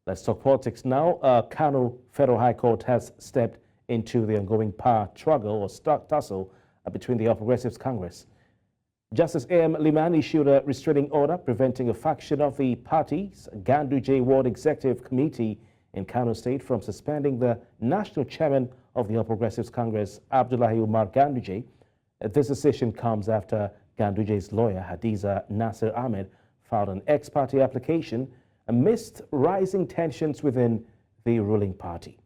Let's talk politics now. Kano Federal High Court has stepped into the ongoing power struggle or tussle between the All Progressives Congress. Justice A.M. Liman issued a restraining order preventing a faction of the party's Ganduje Ward Executive Committee in Kano State from suspending the national chairman of the All Progressives Congress, Abdullahi Umar Ganduje. This decision comes after Ganduje's lawyer, Hadiza Nasir Ahmed, filed an ex-party application amidst rising tensions within the ruling party.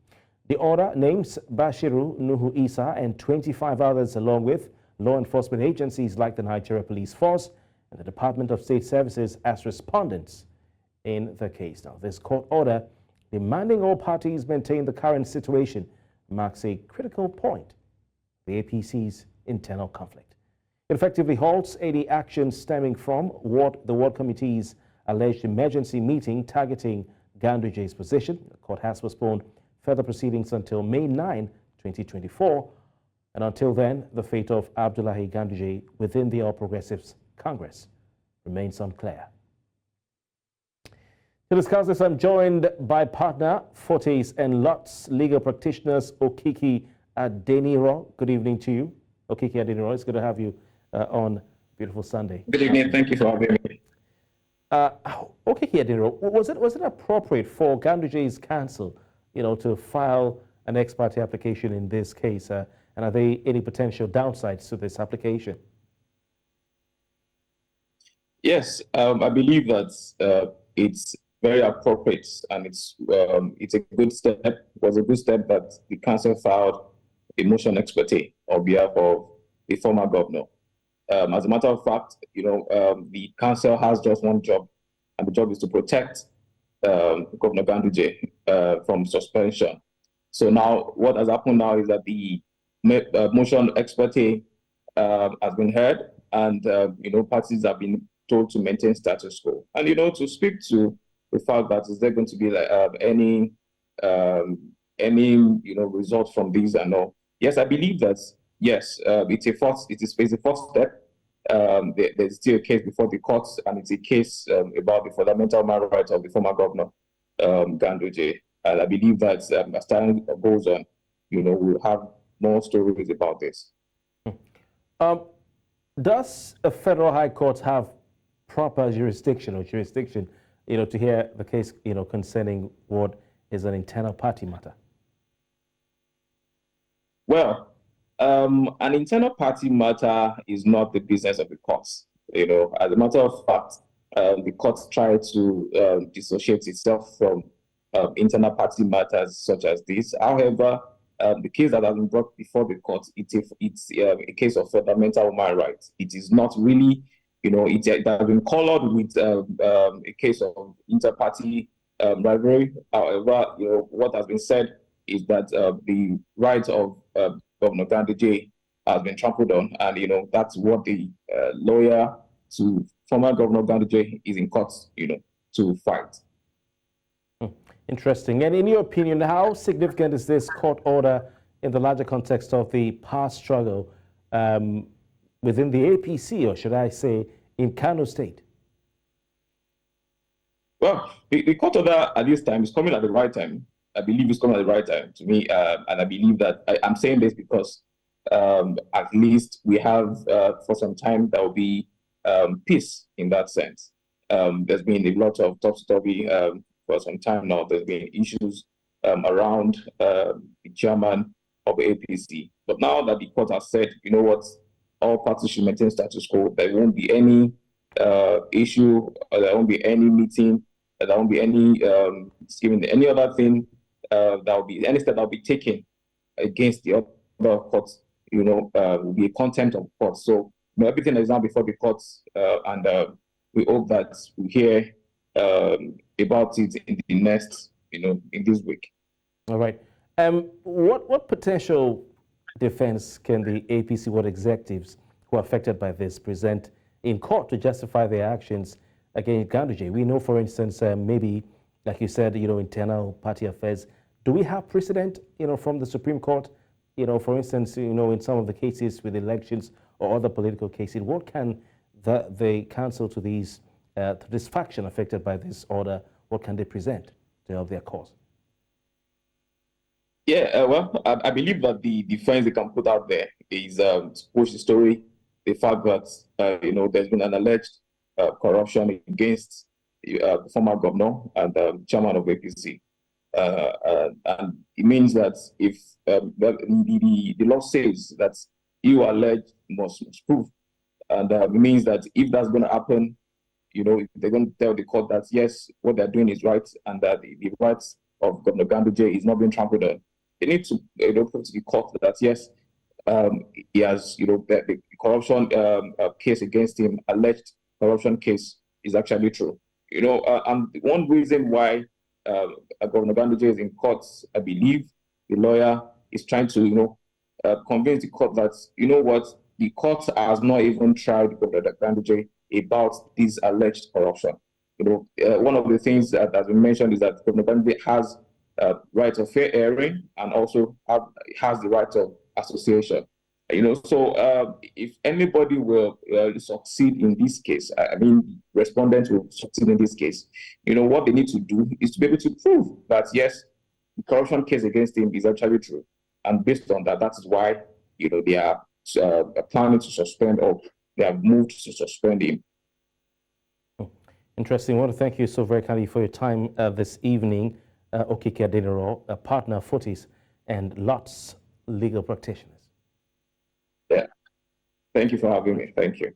The order names Bashiru Nuhu Isa and 25 others, along with law enforcement agencies like the Nigeria Police Force and the Department of State Services, as respondents in the case. Now, this court order demanding all parties maintain the current situation marks a critical point in the APC's internal conflict. It effectively halts any action stemming from the Ward Committee's alleged emergency meeting targeting Ganduje's position. The court has postponed further proceedings until May 9, 2024. And until then, the fate of Abdullahi Ganduje within the All Progressives Congress remains unclear. To discuss this, I'm joined by partner Fortes and Lots legal practitioners Okiki Adeniro. Good evening to you. Okiki Adeniro, it's good to have you on beautiful Sunday. Good evening. Thank you for having me. Okiki Adeniro, was it appropriate for Ganduje's counsel, to file an ex-party application in this case? And are there any potential downsides to this application? Yes, I believe that it's very appropriate, and it's a good step. It was a good step that the council filed a motion ex parte on behalf of the former governor. As a matter of fact, the council has just one job, and the job is to protect Governor Ganduje from suspension. So now, what has happened now is that the motion ex parte has been heard, and parties have been told to maintain status quo. And to speak to the fact that is there going to be any result from these and all? Yes, I believe that. Yes, it's a first step. There's still a case before the courts, and it's a case about the fundamental human rights of the former governor, Ganduje. And I believe that as time goes on, we'll have more stories about this. Does a federal high court have proper jurisdiction to hear the case, concerning what is an internal party matter? Well, an internal party matter is not the business of the courts. As a matter of fact, the courts try to dissociate itself from internal party matters such as this. However, the case that has been brought before the court, it's a case of fundamental human rights. It is not really, it has been colored with a case of inter-party rivalry. However, what has been said is that the rights of Governor Ganduje has been trampled on, and that's what the lawyer to former Governor Ganduje is in court, to fight. Interesting. And in your opinion, how significant is this court order in the larger context of the power struggle within the APC, or should I say, in Kano State? Well, the court order at this time is coming at the right time. I believe it's coming at the right time to me, and I believe that I'm saying this because at least we have for some time there will be peace in that sense. There's been a lot of topsy-turvy for some time now. There's been issues around the chairman of the APC, but now that the court has said, what, all parties should maintain status quo, there won't be any issue, or there won't be any meeting, there won't be any any other thing. That will be any step that will be taken against the other courts, will be a contempt of courts. So everything is now before the courts, and we hope that we hear about it in the next, in this week. All right. What potential defense can the APC Ward executives who are affected by this present in court to justify their actions against Ganduje? We know, for instance, maybe, like you said, internal party affairs. Do we have precedent, from the Supreme Court, for instance, in some of the cases with elections or other political cases? What can the counsel to this faction affected by this order, what can they present to help their cause? Yeah, well, I believe that the defense they can put out there is to push the story, the fact that there's been an alleged corruption against the former governor and chairman of APC, and it means that if the law says that you alleged must prove, and it means that if that's going to happen, if they're going to tell the court that yes, what they're doing is right, and that the rights of Governor Ganduje is not being trampled on, they need to prove to the court that yes, he has the corruption case against him, alleged corruption case, is actually true. And one reason why Governor Ganduje is in court, I believe the lawyer is trying to convince the court that what, the court has not even tried Governor Ganduje about this alleged corruption. One of the things that has been mentioned is that Governor Ganduje has right of fair hearing and also has the right of association. So if anybody will succeed in this case, I mean, respondents will succeed in this case, what they need to do is to be able to prove that, yes, the corruption case against him is actually true. And based on that, that is why, they are planning to suspend, or they have moved to suspend him. Interesting. I want to thank you so very kindly for your time this evening, Okike Adeniro, a partner of Fortis and Lots legal practitioners. Yeah. Thank you for having me. Thank you.